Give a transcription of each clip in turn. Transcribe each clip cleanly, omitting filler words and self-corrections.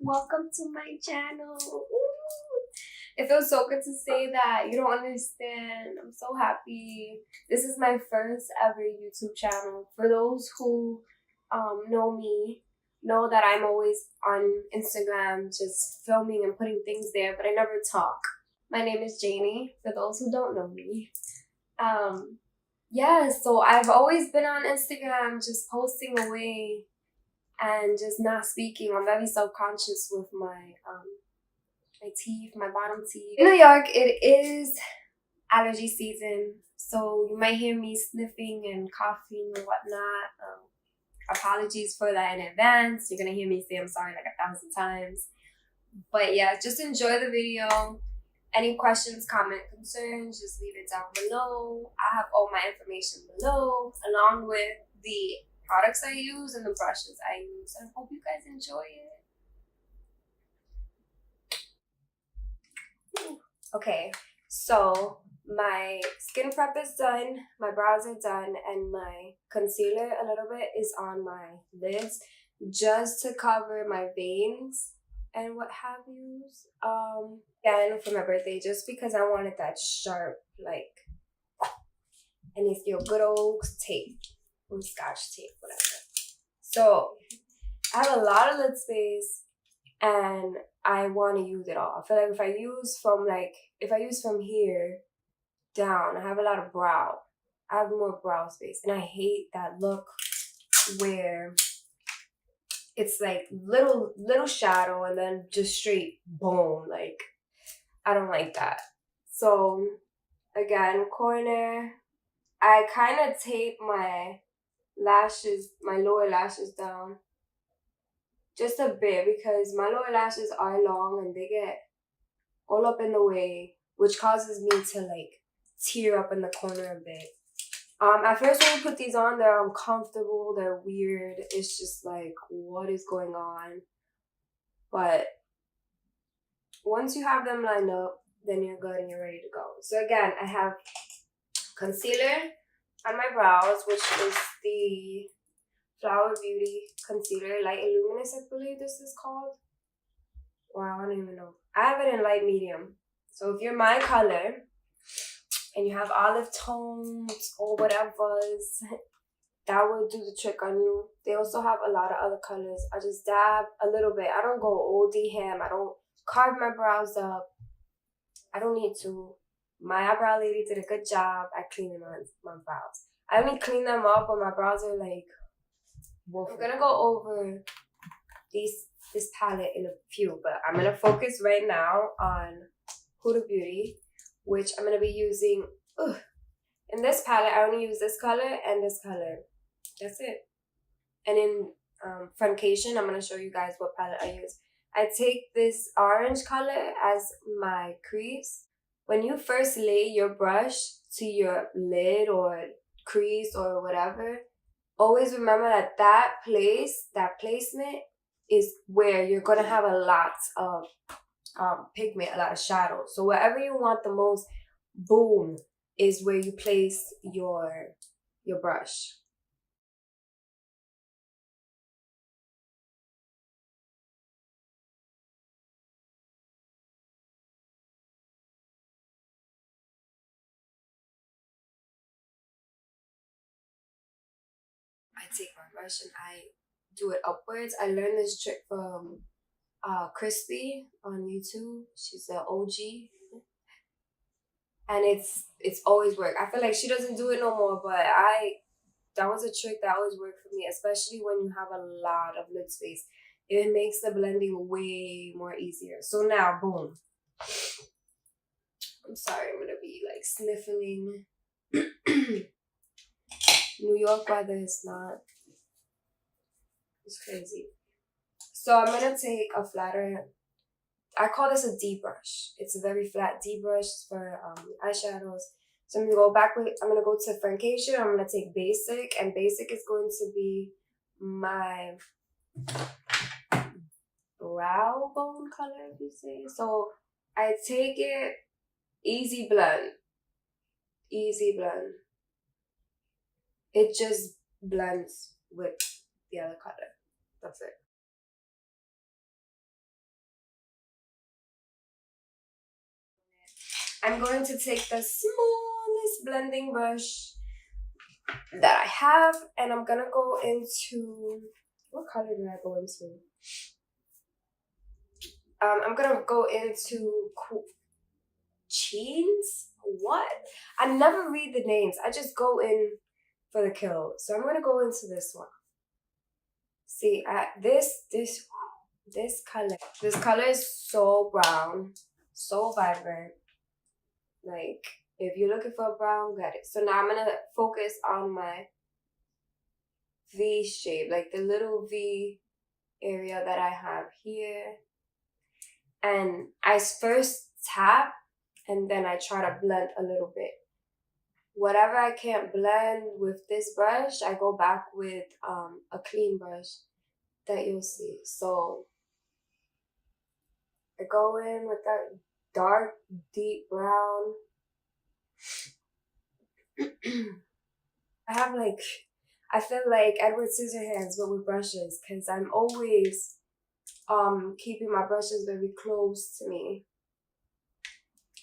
Welcome to my channel. Ooh. It feels so good to say that. You don't understand. I'm so happy. This is my first ever YouTube channel. For those who know me, know that I'm always on Instagram just filming and putting things there, but I never talk. My name is Janie, for those who don't know me. Yeah, so I've always been on Instagram just posting away and just not speaking. I'm very self-conscious with my teeth, my bottom teeth. In New York, it is allergy season, so you might hear me sniffing and coughing and whatnot. Apologies for that in advance. You're gonna hear me say I'm sorry like 1,000 times. But yeah, just enjoy the video. Any questions, comment, concerns, just leave it down below. I have all my information below, along with the products I use and the brushes I use. I hope you guys enjoy it. Okay, so my skin prep is done, my brows are done, and my concealer a little bit is on my lids just to cover my veins and what have yous. Again, for my birthday, just because I wanted that sharp, like, and it's your good old tape or scotch tape, whatever. So I have a lot of lid space and I want to use it all. I feel like if I use from here down, I have a lot of brow. I have more brow space, and I hate that look where it's like little shadow and then just straight bone. Like, I don't like that. So again, corner, I kind of tape my lashes, my lower lashes down just a bit because my lower lashes are long and they get all up in the way, which causes me to like tear up in the corner a bit. At first when you put these on, they're uncomfortable, they're weird. It's just like, what is going on? But once you have them lined up, then you're good and you're ready to go. So again, I have concealer on my brows, which is the Flower Beauty Concealer, Light and Luminous, I believe this is called. Wow, I don't even know. I have it in light medium. So if you're my color and you have olive tones or whatever's, that will do the trick on you. They also have a lot of other colors. I just dab a little bit. I don't go OD ham. I don't carve my brows up. I don't need to. My eyebrow lady did a good job at cleaning my brows. I only clean them up when my brows are like wolf. I'm gonna go over this palette in a few, but I'm gonna focus right now on Huda Beauty, which I'm gonna be using. In this palette, I only use this color and this color. That's it. And in friendcation, I'm gonna show you guys what palette I use. I take this orange color as my crease. When you first lay your brush to your lid or crease or whatever, always remember that placement is where you're gonna have a lot of pigment, a lot of shadow. So wherever you want the most boom is where you place your brush. I take my brush and I do it upwards. I learned this trick from Crispy on YouTube. She's an OG. And it's always worked. I feel like she doesn't do it no more, but that was a trick that always worked for me, especially when you have a lot of lid space. It makes the blending way more easier. So now, boom. I'm sorry, I'm gonna be like sniffling. New York weather is not. It's crazy. So I'm gonna take a flatter. I call this a D brush. It's a very flat D brush for eyeshadows. So I'm gonna go back with. I'm gonna go to friendcation. I'm gonna take basic, and basic is going to be my brow bone color, if you say. So I take it easy blend. Easy blend. It just blends with the other color. That's it. I'm going to take the smallest blending brush that I have, and I'm gonna go into, what color did I go into? I'm gonna go into jeans. What? I never read the names. I just go in for the kill. So I'm gonna go into this one. See, this color. This color is so brown, so vibrant. Like, if you're looking for a brown, get it. So now I'm gonna focus on my V shape, like the little V area that I have here. And I first tap and then I try to blend a little bit. Whatever I can't blend with this brush, I go back with a clean brush that you'll see. So I go in with that dark, deep brown. I feel like Edward Scissorhands, but with brushes, because I'm always keeping my brushes very close to me.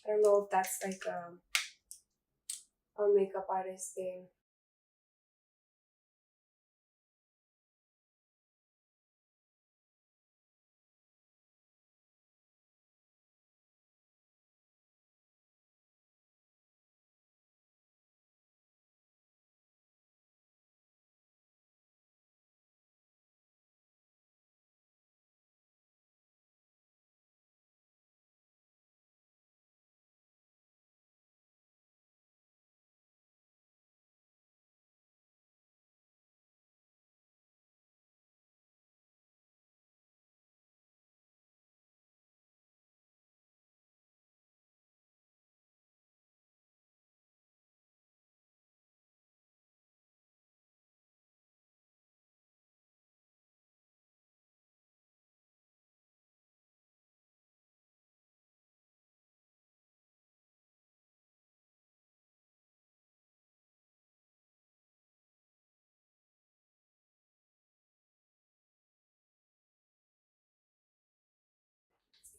I don't know if that's like a makeup artist thing.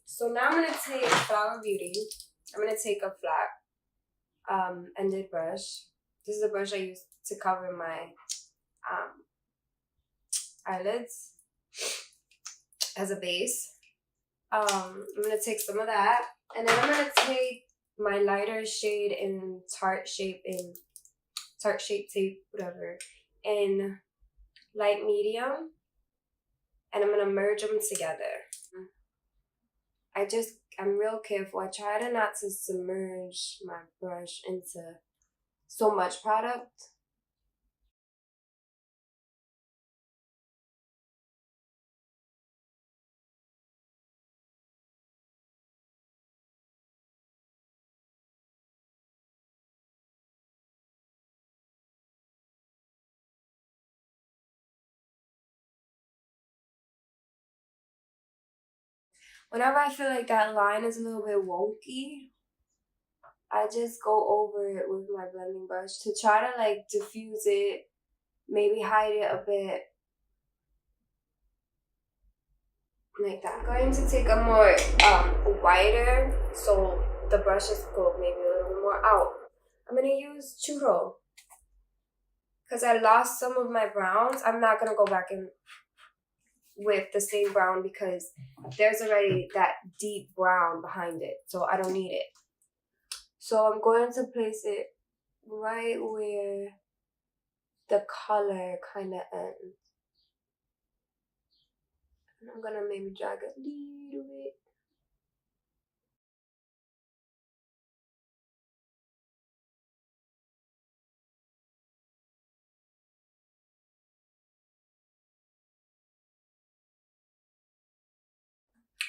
So now I'm gonna take Flower Beauty. I'm gonna take a flat ended brush. This is a brush I use to cover my eyelids as a base. I'm gonna take some of that, and then I'm gonna take my lighter shade in Tarte Shape Tape, whatever, in light medium, and I'm gonna merge them together. I'm real careful. I try to not to submerge my brush into so much product. Whenever I feel like that line is a little bit wonky, I just go over it with my blending brush to try to like diffuse it, maybe hide it a bit, like that. I'm going to take a more wider, so the brushes go maybe a little bit more out. I'm gonna use churro because I lost some of my browns. I'm not gonna go back in with the same brown because there's already that deep brown behind it, so I don't need it. So I'm going to place it right where the color kind of ends. And I'm gonna maybe drag a little bit.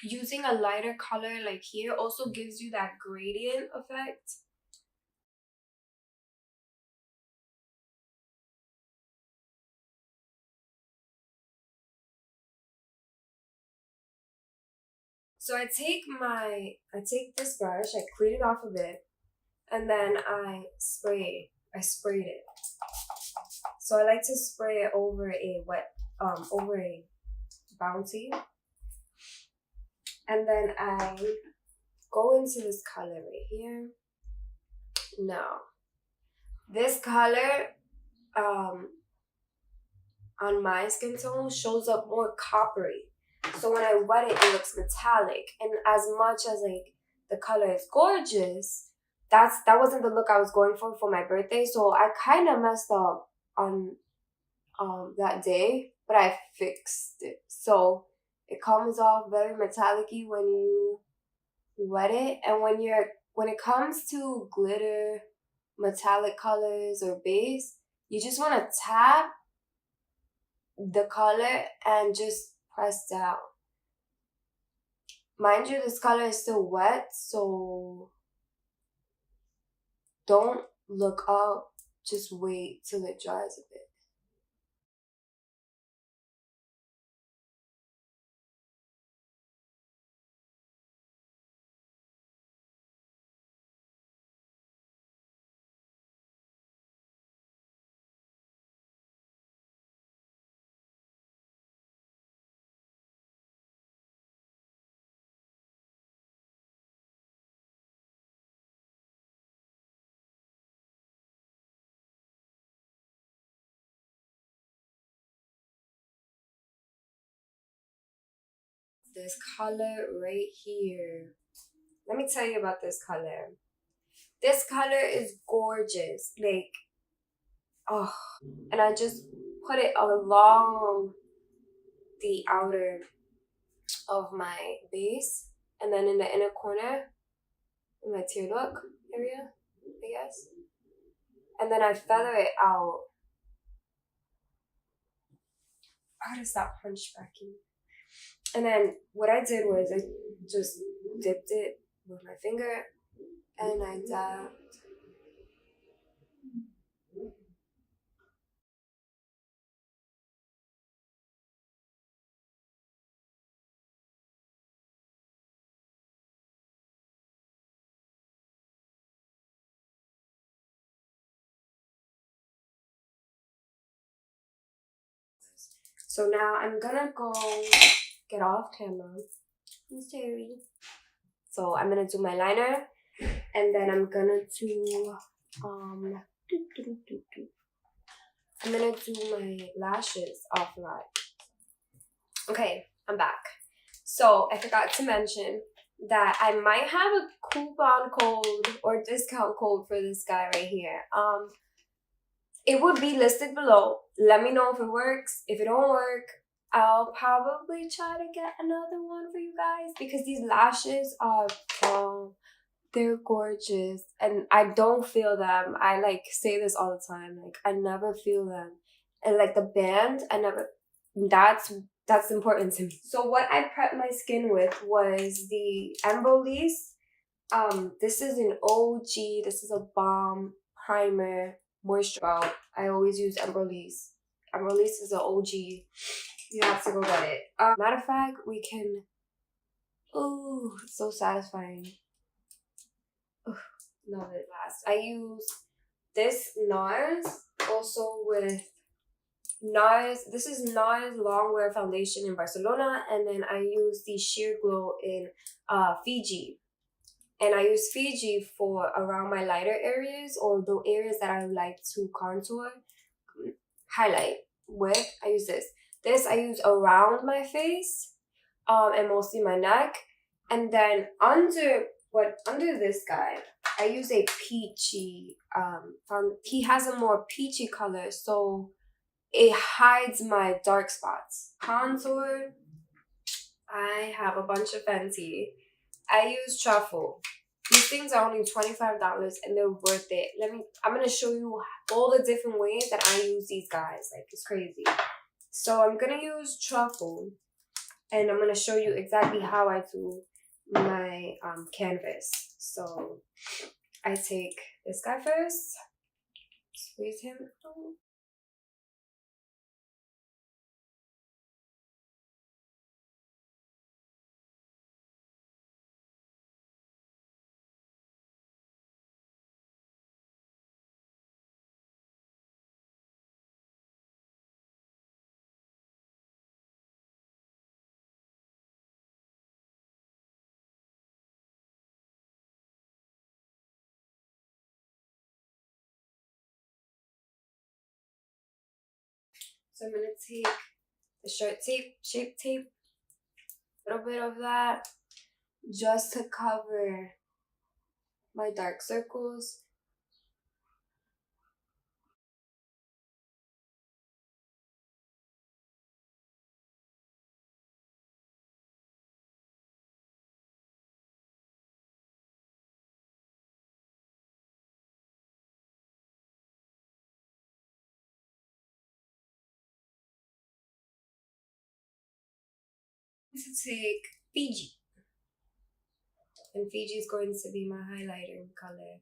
Using a lighter color like here also gives you that gradient effect. So I take this brush, I clean it off a bit, and then I sprayed it. So I like to spray it over a over a bounty. And then I go into this color right here. No. This color on my skin tone shows up more coppery. So when I wet it, it looks metallic. And as much as like the color is gorgeous, that wasn't the look I was going for my birthday. So I kind of messed up on that day, but I fixed it. So it comes off very metallic-y when you wet it, and when it comes to glitter, metallic colors or base, you just want to tap the color and just press down. Mind you, this color is still wet, so don't look up. Just wait till it dries a bit. This color right here. Let me tell you about this color. This color is gorgeous. Like, oh, and I just put it along the outer of my base and then in the inner corner in my tear duct area, I guess. And then I feather it out. I gotta stop hunchbacking. And then what I did was I just dipped it with my finger and I dabbed. So now I'm gonna go get off camera. I'm sorry. So I'm gonna do my liner and then I'm gonna do I'm gonna do my lashes offline. Okay, I'm back. So I forgot to mention that I might have a coupon code or discount code for this guy right here. It would be listed below. Let me know if it works. If it don't work, I'll probably try to get another one for you guys because these lashes are they're gorgeous and I don't feel them. I like say this all the time. Like I never feel them. And like the band, I never that's important to me. So what I prepped my skin with was the Embolize. This is an OG, this is a balm, primer, moisture. I always use Embolize. Embolize is an OG. You have to go get it. Matter of fact, we can. Ooh, it's so satisfying. Ooh, love it last. I use this Nars also with Nars. This is Nars Longwear Foundation in Barcelona, and then I use the Sheer Glow in Fiji. And I use Fiji for around my lighter areas or the areas that I like to contour, highlight with. I use this. This I use around my face, and mostly my neck. And then under this guy, I use a peachy. He has a more peachy color, so it hides my dark spots. Contour. I have a bunch of Fenty. I use truffle. These things are only $25 and they're worth it. I'm gonna show you all the different ways that I use these guys. Like it's crazy. So I'm gonna use truffle and I'm gonna show you exactly how I do my canvas. So I take this guy first, squeeze him out. So I'm gonna take the shirt tape, shape tape, a little bit of that, just to cover my dark circles. To take Fiji, and Fiji is going to be my highlighter color.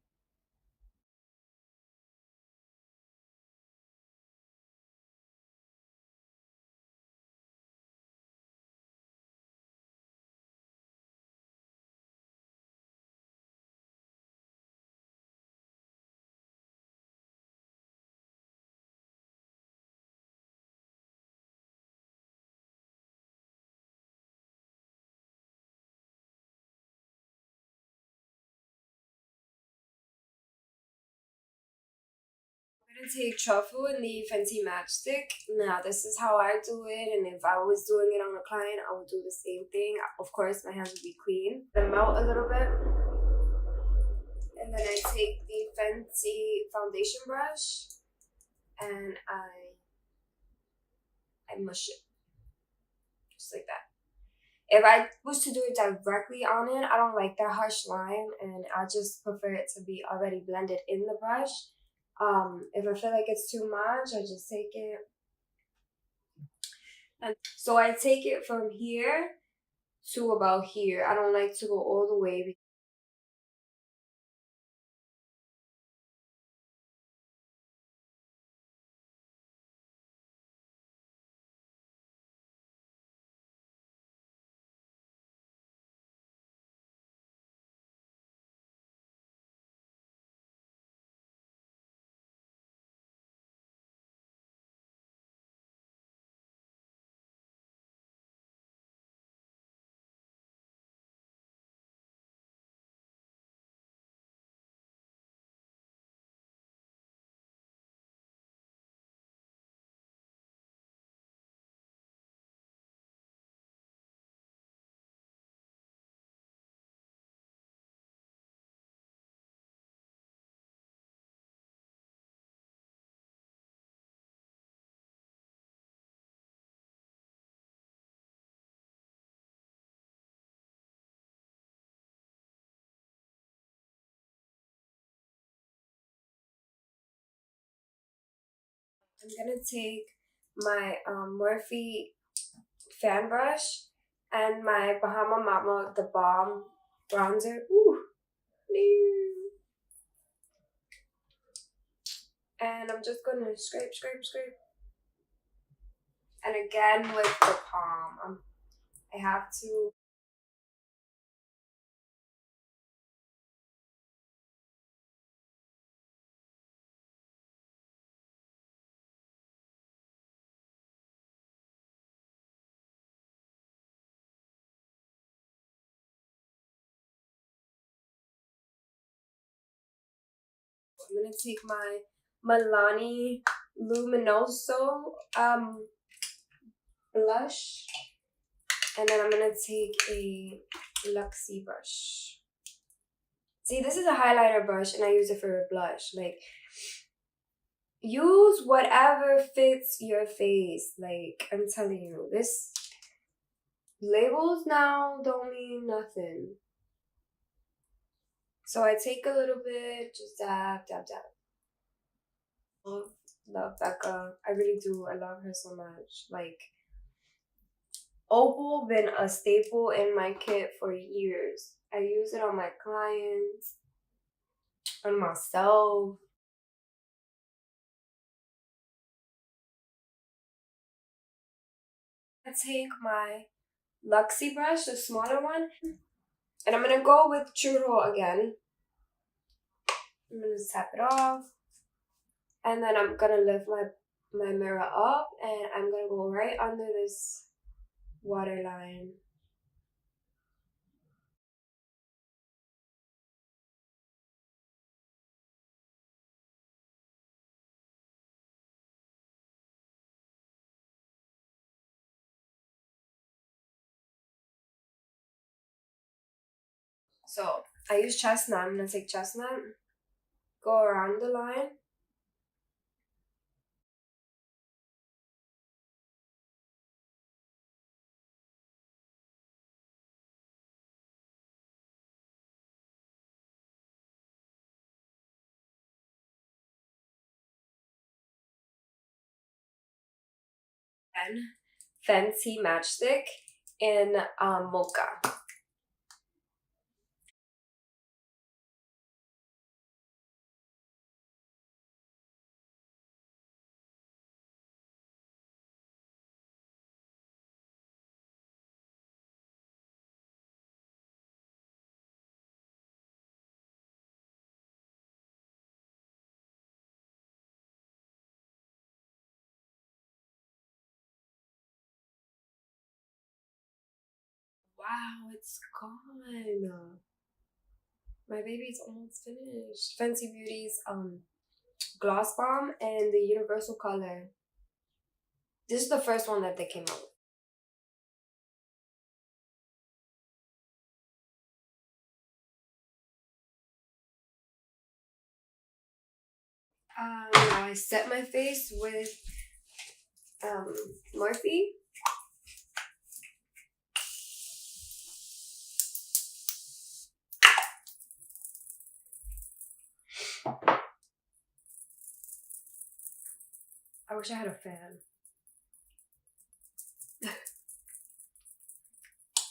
I'm gonna take truffle in the Fenty matchstick. Now this is how I do it, and if I was doing it on a client, I would do the same thing. Of course, my hands would be clean. Then melt a little bit, and then I take the Fenty foundation brush and I mush it just like that. If I was to do it directly on it, I don't like that harsh line, and I just prefer it to be already blended in the brush. If I feel like it's too much, I just take it. And so I take it from here to about here. I don't like to go all the way. I'm gonna take my Morphe fan brush and my Bahama Mama the Balm bronzer. Ooh, and I'm just gonna scrape, scrape, scrape. And again with the palm, I have to. I'm gonna take my Milani Luminoso blush, and then I'm gonna take a Luxie brush. See, this is a highlighter brush, and I use it for a blush. Like, use whatever fits your face. Like, I'm telling you, this labels now don't mean nothing. So I take a little bit, just dab, dab, dab. Love Becca. I really do. I love her so much. Like, opal been a staple in my kit for years. I use it on my clients, on myself. I take my Luxie brush, the smaller one, and I'm gonna go with churro again. I'm gonna tap it off, and then I'm gonna lift my mirror up, and I'm gonna go right under this waterline. So I use chestnut. I'm gonna take chestnut, go around the line. And Fenty matchstick in mocha. Wow, it's gone. My baby's almost finished. Fenty Beauty's gloss balm and the universal color. This is the first one that they came out with. I set my face with Morphie. I wish I had a fan.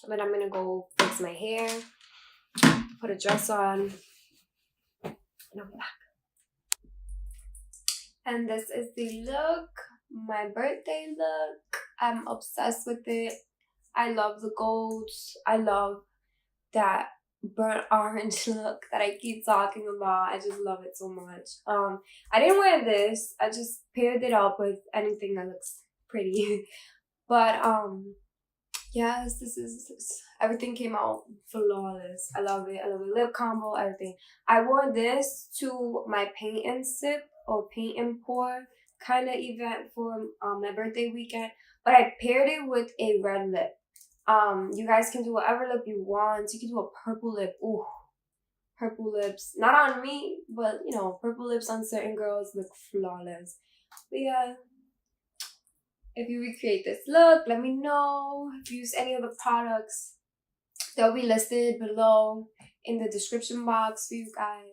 But I'm gonna go fix my hair, put a dress on, and I'll be back. And this is the look, my birthday look. I'm obsessed with it. I love the golds. I love that burnt orange look that I keep talking about. I just love it so much. I didn't wear this. I just paired it up with anything that looks pretty. But yes, everything came out flawless. I love it. I love the lip combo, everything. I wore this to my paint and sip or paint and pour kind of event for my birthday weekend, but I paired it with a red lip. You guys can do whatever lip you want. You can do a purple lip. Ooh, purple lips. Not on me, but you know, purple lips on certain girls look flawless. But yeah, if you recreate this look, let me know. If you use any of the products, they'll be listed below in the description box for you guys.